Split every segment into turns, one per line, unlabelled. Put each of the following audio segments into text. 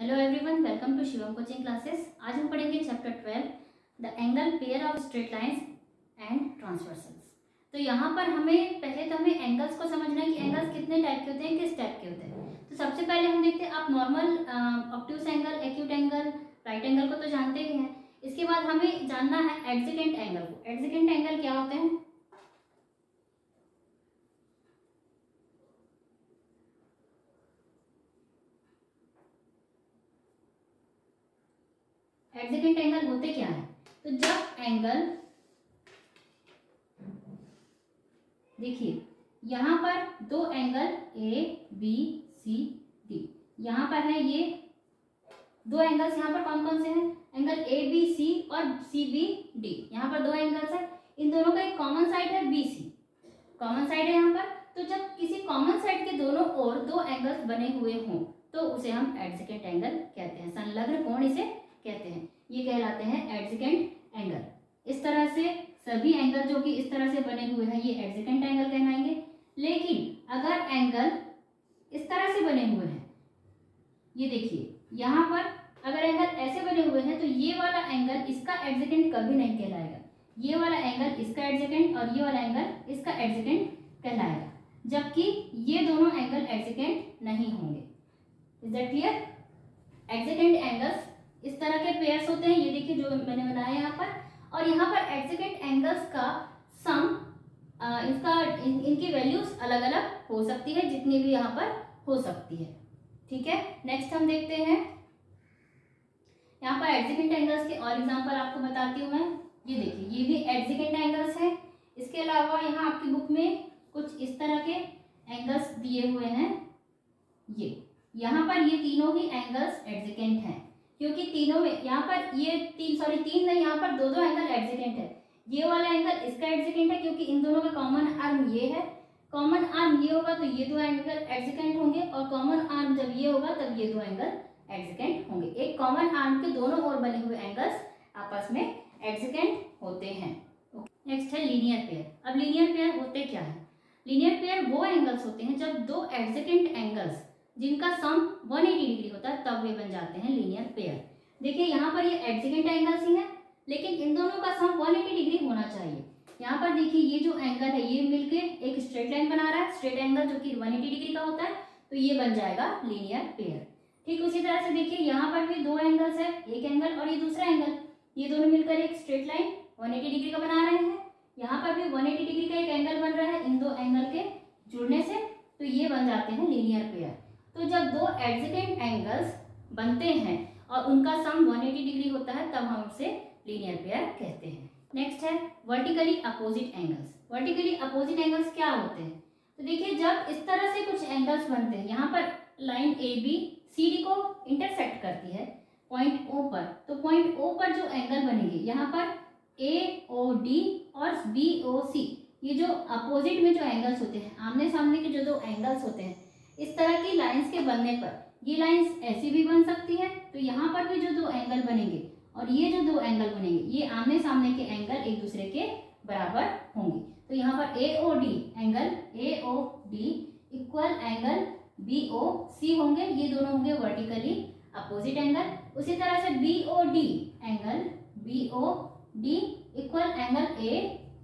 Hello everyone, welcome to Shivam coaching classes. आज हम पढ़ेंगे chapter 12 the angle pair of straight lines and transversals. तो यहाँ पर हमें एंगल्स को समझना है कि एंगल्स कितने टाइप के होते हैं, किस टाइप के होते हैं। तो सबसे पहले हम देखते हैं, आप normal obtuse angle, acute angle, right angle को तो जानते ही हैं। इसके बाद हमें जानना है एडजेसेंट एंगल को। एडजेसेंट एंगल क्या होते हैं? एडजेसेंट एंगल होते क्या है? तो जब एंगल, देखिए यहाँ पर दो angle A B C D, यहाँ पर है ये दो एंगल्स। यहाँ पर कौन कौन से हैं? एंगल ए बी सी और सी बी डी। यहाँ पर दो एंगल्स है, इन दोनों का एक कॉमन साइड है बी सी, कॉमन साइड है यहाँ पर। तो जब किसी कॉमन साइड के दोनों ओर दो एंगल्स बने हुए हों तो उसे हम एडजेसेंट एंगल कहते हैं। संलग्न कोण इसे कहते हैं। ये कहलाते हैं एडजेसेंट एंगल। इस तरह से सभी एंगल जो कि इस तरह से बने हुए हैं ये एडजेसेंट एंगल कहलाएंगे। लेकिन अगर एंगल इस तरह से बने हुए हैं, ये देखिए यहाँ पर अगर एंगल ऐसे बने हुए हैं तो ये वाला एंगल इसका एडजेसेंट कभी नहीं कहलाएगा। ये वाला एंगल इसका एडजेसेंट और ये वाला एंगल इसका एडजेसेंट कहलाएगा, जबकि ये दोनों एंगल एडजेसेंट नहीं होंगे। Is that clear? Adjacent angles इस तरह के पेयर्स होते हैं, ये देखिए जो मैंने बनाया यहाँ पर। और यहाँ पर एडजेसेंट एंगल्स का सम इनकी वैल्यूज अलग अलग हो सकती है, जितनी भी यहाँ पर हो सकती है। ठीक है, नेक्स्ट हम देखते हैं। यहाँ पर एडजेसेंट एंगल्स के और एग्जांपल आपको बताती हूँ मैं। ये देखिए ये भी एडजेसेंट एंगल्स है। इसके अलावा यहाँ आपकी बुक में कुछ इस तरह के एंगल्स दिए हुए हैं। ये यहाँ पर ये तीनों ही एंगल्स एडजेसेंट हैं, क्योंकि तीनों में यहाँ पर ये तीन नहीं, यहाँ पर दो एंगल एडजेसेंट है। ये वाला एंगल इसका एडजेसेंट है क्योंकि इन दोनों का कॉमन आर्म ये है। कॉमन आर्म ये होगा तो ये दो एंगल एडजेसेंट होंगे, और कॉमन आर्म जब ये होगा तब ये दो एंगल एडजेसेंट होंगे। एक कॉमन आर्म के दोनों ओर बने हुए एंगल्स आपस में एडजेसेंट होते हैं। नेक्स्ट है लीनियर पेयर। अब लीनियर पेयर होते क्या है? लीनियर पेयर वो एंगल्स होते हैं जब दो एडजेसेंट एंगल्स जिनका सम 180 डिग्री होता है तब वे बन जाते हैं लीनियर पेयर। देखिए यहाँ पर ये एडजेसेंट एंगल्स ही हैं, लेकिन इन दोनों का सम 180 डिग्री होना चाहिए। यहाँ पर देखिए ये जो एंगल है ये मिलके एक स्ट्रेट लाइन बना रहा है, स्ट्रेट एंगल जो कि 180 डिग्री का होता है, तो ये बन जाएगा लीनियर पेयर। ठीक उसी तरह से देखिए यहाँ पर भी दो एंगल्स है, एक एंगल और ये दूसरा एंगल, ये दोनों मिलकर एक स्ट्रेट लाइन 180 डिग्री का बना रहे हैं। यहाँ पर भी 180 डिग्री का एक एंगल बन रहा है इन दो एंगल के जुड़ने से, तो ये बन जाते हैं लीनियर पेयर। तो जब दो एडजेसेंट एंगल्स बनते हैं और उनका सम 180 डिग्री होता है तब हम उसे लीनियर पेयर कहते हैं। नेक्स्ट है vertically opposite angles. Vertically opposite angles क्या होते हैं? तो देखिए जब इस तरह से कुछ एंगल्स बनते हैं, यहाँ पर line A B C D को इंटरसेक्ट करती है पॉइंट ओ पर, तो पॉइंट ओ पर जो एंगल बनेंगे यहाँ पर ए ओ डी और बी ओ सी, ये जो अपोजिट में जो एंगल्स होते हैं, आमने सामने के जो दो एंगल्स होते हैं, इस तरह की लाइंस के बनने पर ये लाइंस ऐसी भी बन सकती है। तो यहाँ पर भी जो दो एंगल बनेंगे और ये जो दो एंगल बनेंगे ये आमने सामने के एंगल एक दूसरे के बराबर होंगे। तो यहाँ पर A O D angle A O D equal angle B O C होंगे, ये दोनों होंगे वर्टिकली अपोजिट एंगल। उसी तरह से B O D angle B O D equal angle A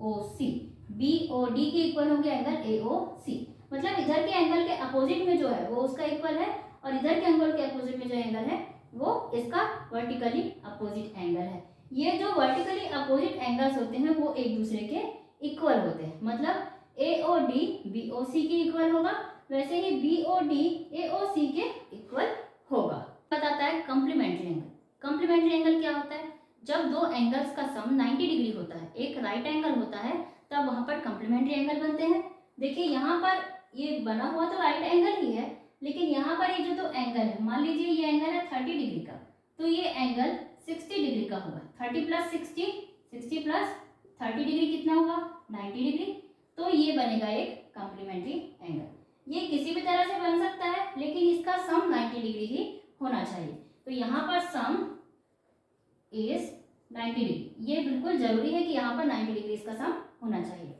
O C, B O D के इक्वल होंगे angle A O C. मतलब इधर के एंगल के अपोजिट में जो है वो उसका इक्वल है, और इधर के एंगल के अपोजिट में जो एंगल है वो इसका वर्टिकली अपोजिट एंगल है। ये जो वर्टिकली अपोजिट एंगल्स होते हैं वो एक दूसरे के इक्वल होते हैं। मतलब ए ओ डी बी ओ सी के इक्वल होगा, वैसे ही B O D A O सी के इक्वल होगा। बताता है कॉम्प्लीमेंट्री एंगल। कॉम्प्लीमेंट्री एंगल क्या होता है? जब दो एंगल्स का सम 90 डिग्री होता है, एक राइट एंगल होता है, तब वहां पर कॉम्प्लीमेंट्री एंगल बनते हैं। देखिए यहाँ पर ये बना हुआ तो राइट एंगल ही है, लेकिन यहाँ पर ये जो दो एंगल है, मान लीजिए ये एंगल है 30 डिग्री का, तो ये एंगल 60 डिग्री का होगा। 30 प्लस 60, 60 प्लस 30 डिग्री कितना होगा? 90 डिग्री। तो ये बनेगा एक कॉम्प्लीमेंट्री एंगल। ये किसी भी तरह से बन सकता है, लेकिन इसका सम 90 डिग्री ही होना चाहिए। तो यहाँ पर सम इज 90 डिग्री, ये बिल्कुल जरूरी है कि यहाँ पर 90 डिग्री इसका सम होना चाहिए।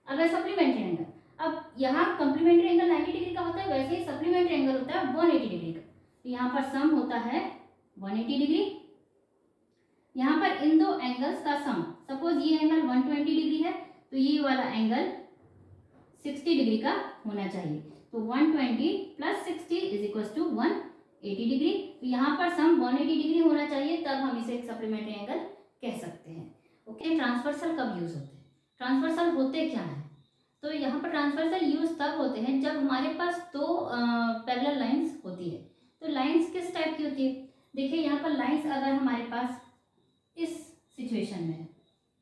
अब है सप्लीमेंट्री एंगल। अब यहाँ कॉम्प्लीमेंट्री एंगल 90 डिग्री का होता है, वैसे ही सप्लीमेंट्री एंगल होता है 180 डिग्री का। तो यहाँ पर सम होता है 180 डिग्री। यहाँ पर इन दो एंगल्स का सम, सपोज ये एंगल 120 डिग्री है तो ये वाला एंगल 60 डिग्री का होना चाहिए। तो 120 plus 60 is equal to 180 degree. तो यहाँ पर सम 180 डिग्री होना चाहिए, तब हम इसे एक सप्लीमेंट्री एंगल कह सकते हैं। ओके, ट्रांसवर्सल कब यूज होते हैं? ट्रांसवर्सल होते क्या है? तो यहाँ पर ट्रांसवर्सल यूज तब होते हैं जब हमारे पास दो पैरेलल लाइंस होती है। तो लाइंस किस टाइप की होती है? देखिए यहाँ पर लाइंस अगर हमारे पास इस सिचुएशन में है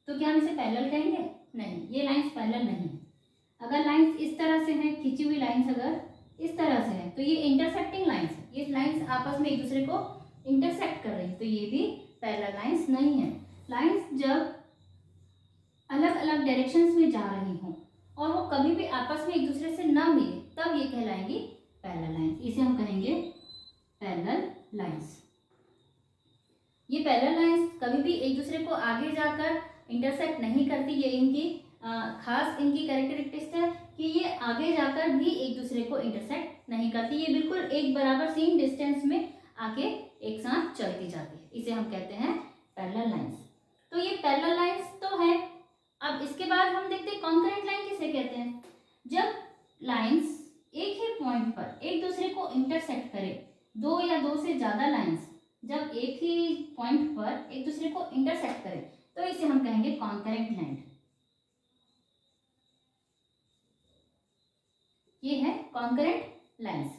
तो क्या हम इसे पैरेलल कहेंगे? नहीं, ये लाइंस पैरेलल नहीं है। अगर लाइंस इस तरह से हैं, खींची हुई लाइंस अगर इस तरह से है तो ये इंटरसेक्टिंग लाइंस है, ये लाइंस आपस में एक दूसरे को इंटरसेक्ट कर रही है, तो ये भी पैरेलल लाइंस नहीं है। लाइंस जब अलग अलग डायरेक्शंस में जा रही हों और वो कभी भी आपस में एक दूसरे से ना मिले, तब ये कहलाएंगी पैरेलल लाइंस। इसे हम कहेंगे पैरेलल लाइंस। ये पैरेलल लाइंस कभी भी एक दूसरे को आगे जाकर इंटरसेक्ट नहीं करती। ये इनकी खास इनकी कैरेक्टरिस्टिक्स है कि ये आगे जाकर भी एक दूसरे को इंटरसेक्ट नहीं करती। ये बिल्कुल एक बराबर सेम डिस्टेंस में आके एक साथ चलती जाती है। इसे हम कहते हैं पैरेलल लाइंस। तो ये पैरेलल लाइंस तो है। अब इसके बाद हम देखते हैं कॉन्करेंट लाइन किसे कहते हैं। जब लाइंस एक ही पॉइंट पर एक दूसरे को इंटरसेक्ट करे, दो या दो से ज्यादा लाइंस जब एक ही पॉइंट पर एक दूसरे को इंटरसेक्ट करें तो इसे हम कहेंगे कॉन्करेंट लाइन। ये है कॉन्करेंट लाइंस।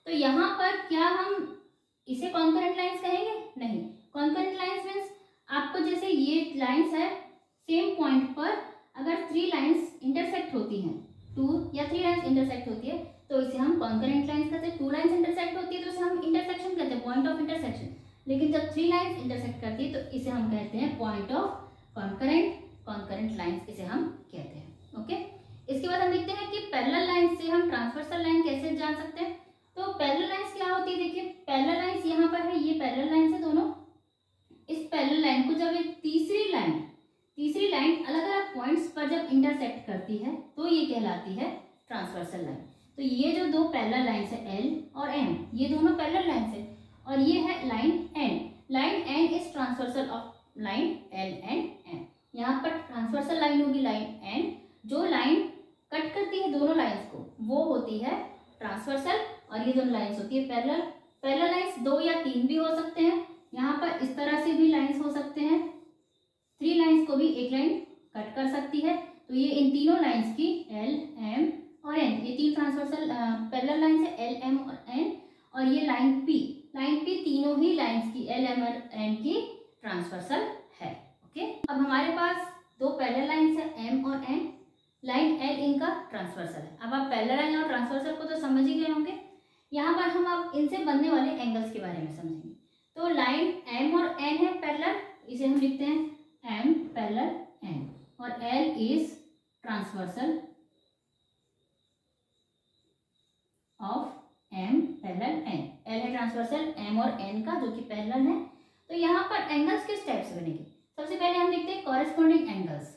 तो यहाँ पर क्या हम इसे कॉन्करेंट लाइंस कहेंगे? नहीं। कॉन्करेंट लाइंस मीन्स आपको जैसे ये लाइंस है, सेम पॉइंट पर अगर 3 लाइंस इंटरसेक्ट होती हैं, 2 या 3 लाइंस इंटरसेक्ट होती है तो इसे हम कॉन्करेंट लाइंस कहते हैं। 2 लाइंस इंटरसेक्ट होती है तो इसे हम इंटरसेक्शन कहते हैं, पॉइंट ऑफ इंटरसेक्शन। लेकिन जब 3 लाइंस इंटरसेक्ट करती है तो इसे हम कहते हैं पॉइंट ऑफ कॉन्करेंट लाइंस इसे हम कहते हैं। ओके, इसके बाद हम देखते हैं कि पैरेलल लाइन से हम ट्रांसवर्सल लाइन कैसे जान सकते हैं। तो पैरेलल लाइंस क्या होती है? देखिए पैरेलल लाइंस यहाँ पर है, ये पैरेलल लाइन है दोनों। इस पैरेलल लाइन को जब एक तीसरी लाइन अलग अलग पॉइंट्स पर जब इंटरसेक्ट करती है तो ये कहलाती है ट्रांसवर्सल लाइन। तो ये जो दो पैरेलल लाइंस है L और M, ये दोनों पैरेलल लाइंस है और ये है line N। Line N is transversal of line L and M। यहाँ पर ट्रांसवर्सल लाइन होगी लाइन N। जो लाइन कट करती है दोनों लाइंस को वो होती है ट्रांसवर्सल और ये दोनों लाइंस होती है पैरेलल। पैरेलल लाइंस 2 या 3 भी हो सकते हैं। यहाँ पर इस तरह से भी लाइंस हो सकते हैं, 3 लाइंस को भी एक लाइन कट कर सकती है। तो ये इन तीनों लाइंस की L, M और N, ये 3 ट्रांसवर्सल पैरेलल लाइंस है L, M और N। और ये लाइन P तीनों ही लाइंस की L, M और N की ट्रांसवर्सल है। ओके, अब हमारे पास 2 पैरेलल लाइंस है M और N। लाइन L इनका ट्रांसवर्सल है। अब आप पैरेलल लाइन और ट्रांसवर्सल को तो समझ ही गए होंगे। यहाँ पर हम अब इनसे बनने वाले एंगल्स के बारे में समझेंगे। तो लाइन M और N है पैरेलल, इसे हम लिखते हैं M पैरेलल N और L is transversal of M parallel N। L है ट्रांसवर्सल M और N का जो कि पैरेलल है। तो यहाँ पर एंगल्स किस टाइप से बनेंगे? सबसे पहले हम देखते हैं कॉरेस्पॉन्डिंग एंगल्स।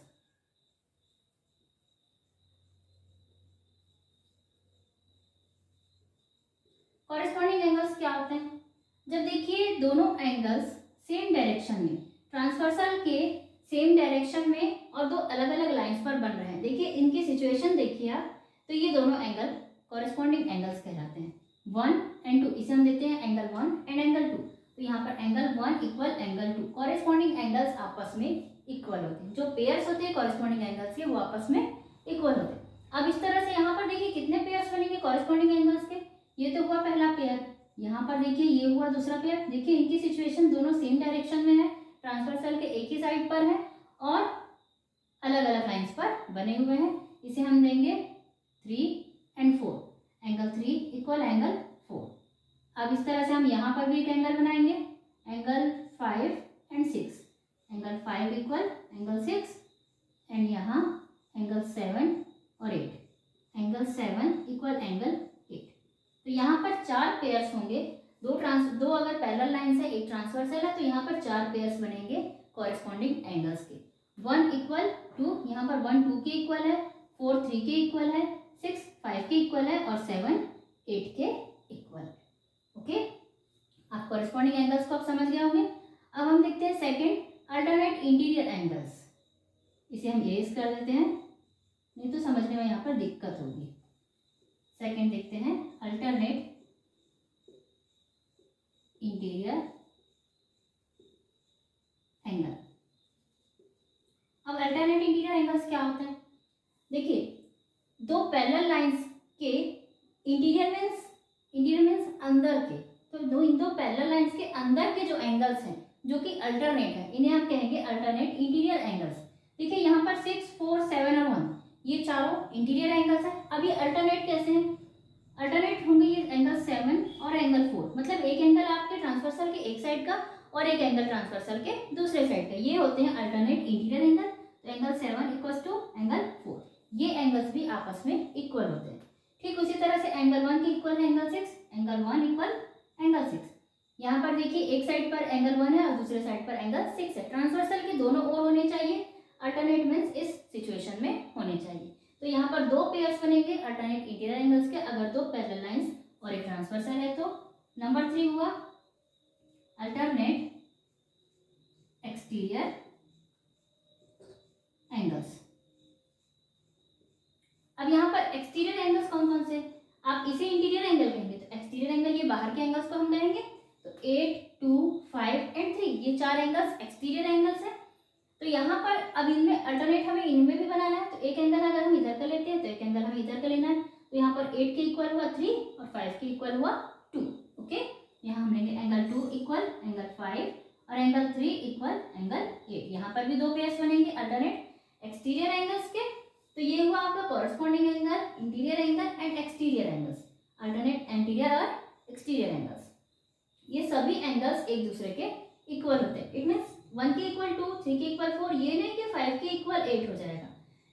कॉरेस्पॉन्डिंग एंगल्स क्या होते हैं? जब देखिए दोनों एंगल्स सेम डायरेक्शन में, ट्रांसवर्सल के सेम डायरेक्शन में और दो अलग अलग लाइंस पर बन रहे हैं। देखिए इनकी सिचुएशन देखिए आप, तो ये दोनों एंगल कॉरेस्पॉन्डिंग एंगल्स कहलाते हैं। 1 and 2 इसे हम देते हैं एंगल 1 एंड एंगल 2। तो यहाँ पर angle 1 equal angle 2, corresponding angles आपस में इक्वल होते हैं। जो पेयर्स होते हैं कॉरेस्पॉन्डिंग एंगल्स के वो आपस में इक्वल होते हैं। अब इस तरह से यहाँ पर देखिए कितने पेयर्स बनेंगे कॉरेस्पॉन्डिंग एंगल्स के? ये तो हुआ पहला पेयर, यहाँ पर देखिए ये हुआ दूसरा पेयर। देखिए इनकी सिचुएशन दोनों सेम डायरेक्शन में है, ट्रांसवर्सल के एक ही साइड पर है और अलग अलग लाइंस पर बने हुए हैं। इसे हम देंगे 3 and 4, एंगल 3 इक्वल एंगल 4। अब इस तरह से हम यहाँ पर भी एक एंगल बनाएंगे, angle 5 and 6, angle 5 equal angle 6 and यहाँ एंगल 7 और 8, एंगल 7 इक्वल एंगल 8। तो यहाँ पर 4 पेयर्स होंगे। दो अगर पैरेलल लाइंस है, एक ट्रांसवर्सल है, तो यहाँ पर 4 पेयर्स बनेंगे कॉरेस्पॉन्डिंग एंगल्स के। 1 इक्वल 2, यहाँ पर 1 2 के इक्वल है, 4 3 के इक्वल है, 6 5 के इक्वल है और 7 8 के इक्वल है। ओके, आप कॉरेस्पॉन्डिंग एंगल्स को आप समझ गए होंगे। अब हम देखते हैं सेकंड, अल्टरनेट इंटीरियर एंगल्स। इसे हम इरेज कर देते हैं, नहीं तो समझने में यहाँ पर दिक्कत होगी। सेकंड देखते हैं, अल्टरनेट इंटीरियर एंगल। अब अल्टरनेट इंटीरियर एंगल्स क्या होते हैं? देखिए, दो पैरेलल लाइंस के इंटीरियर मीन्स अंदर के, तो इन दो पैरेलल लाइंस के अंदर के जो एंगल्स हैं जो कि अल्टरनेट है, इन्हें हम कहेंगे अल्टरनेट इंटीरियर एंगल्स। देखिए यहाँ पर 6, 4, 7 और 1 ये चारों इंटीरियर एंगल्स हैं। अब ये अल्टरनेट कैसे हैं? अल्टरनेट होंगे ये एंगल 7 और एंगल 4, मतलब एक एंगल आपके ट्रांसवर्सल के एक साइड का और एक एंगल ट्रांसवर्सल के दूसरे साइड का, ये होते हैं अल्टरनेट इंटीरियर एंगल। तो एंगल 7 इक्वल्स टू एंगल 4, ये एंगल्स भी आपस में इक्वल होते हैं। ठीक उसी तरह से एंगल 1 के इक्वल है एंगल 6, एंगल 1 इक्वल एंगल 6। यहाँ पर देखिए एक साइड पर एंगल 1 है और दूसरे साइड पर एंगल 6 है। ट्रांसवर्सल के दोनों ओर होने चाहिए, अल्टरनेट मीन्स इस सिचुएशन में होने चाहिए। तो यहाँ पर दो पेयर्स बनेंगे अल्टरनेट इंटीरियर एंगल्स के, अगर दो पैरेलल लाइंस और एक ट्रांसवर्सल है तो। नंबर 3 हुआ अल्टरनेट एक्सटीरियर एंगल्स। अब यहाँ पर एक्सटीरियर एंगल्स कौन कौन से? आप इसे इंटीरियर एंगल कहेंगे तो एक्सटीरियर एंगल ये बाहर के एंगल्स को हम कहेंगे। तो 8, 2, 5 एंड 3 ये 4 एंगल्स एक्सटीरियर एंगल्स हैं। तो यहाँ पर अब इनमें अल्टरनेट हमें इनमें भी बनाना है, तो एक एंगल अगर हम इधर का लेते हैं तो एक एंगल हमें इधर का लेना है। तो यहाँ पर 8 के इक्वल हुआ 3 और 5 के इक्वल हुआ 2। ओके, यहाँ हम लेंगे एंगल 2 इक्वल एंगल 5 और एंगल 3 इक्वल एंगल 8। यहाँ पर भी दो पेयर्स बनेंगे अल्टरनेट एक्सटीरियर एंगल्स के। तो ये हुआ आपका corresponding angle, interior angle and exterior angles, alternate anterior और एक्सटीरियर एंगल्स। ये सभी एंगल्स एक दूसरे के इक्वल होते हैं। इट मीन्स 1 के इक्वल 2, 3 के इक्वल 4, ये नहीं कि 5 के इक्वल 8 हो जाएगा,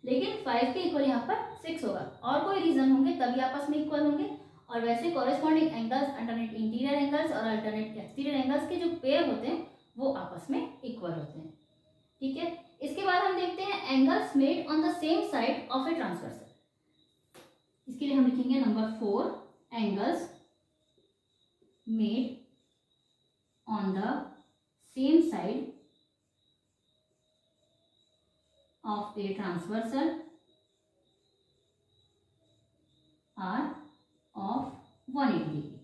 लेकिन 5 के इक्वल यहाँ पर 6 होगा। और कोई रीजन होंगे तभी आपस में इक्वल होंगे। और वैसे corresponding angles alternate interior angles और अल्टरनेट एक्सटीरियर एंगल्स के जो पेयर होते हैं वो आपस में इक्वल होते हैं। ठीक है, इसके बाद हम देखते हैं angles made on the same side of a transversal. इसके लिए हम लिखेंगे number 4, angles made on the same side of a transversal are of 180 degree.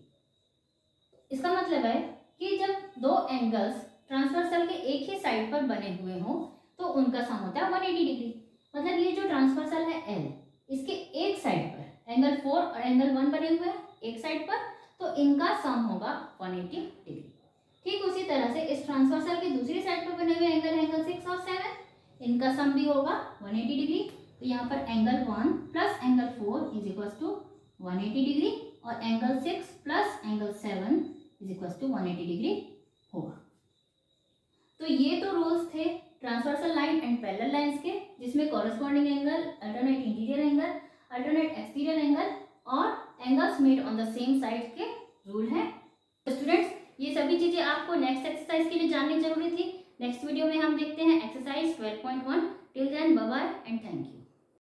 इसका मतलब है कि जब दो एंगल्स ट्रांसवर्सल के एक ही साइड पर बने हुए हों तो उनका सम होता है 180 डिग्री। मतलब ये जो ट्रांसवर्सल है L, इसके एक साइड पर एंगल 4 और एंगल 1 बने हुए हैं एक साइड पर, तो इनका सम होगा 180 डिग्री। ठीक उसी तरह से इस ट्रांसवर्सल के दूसरी साइड पर बने हुए एंगल 6 और 7, इनका सम भी होगा 180 डिग्री। तो यहाँ पर angle 1 plus angle 4 is equal to 180 degree और angle 6 plus angle 7 is equal to 180 degree होगा। तो ये तो रूल्स थे transversal line and parallel lines के, जिसमें corresponding angle, alternate interior angle, alternate exterior angle और angles made on the same side के रूल हैं। तो स्टूडेंट्स, ये सभी चीजें आपको नेक्स्ट एक्सरसाइज के लिए जाननी जरूरी थी। नेक्स्ट वीडियो में हम देखते हैं exercise 12.1। Till then bye bye and thank you.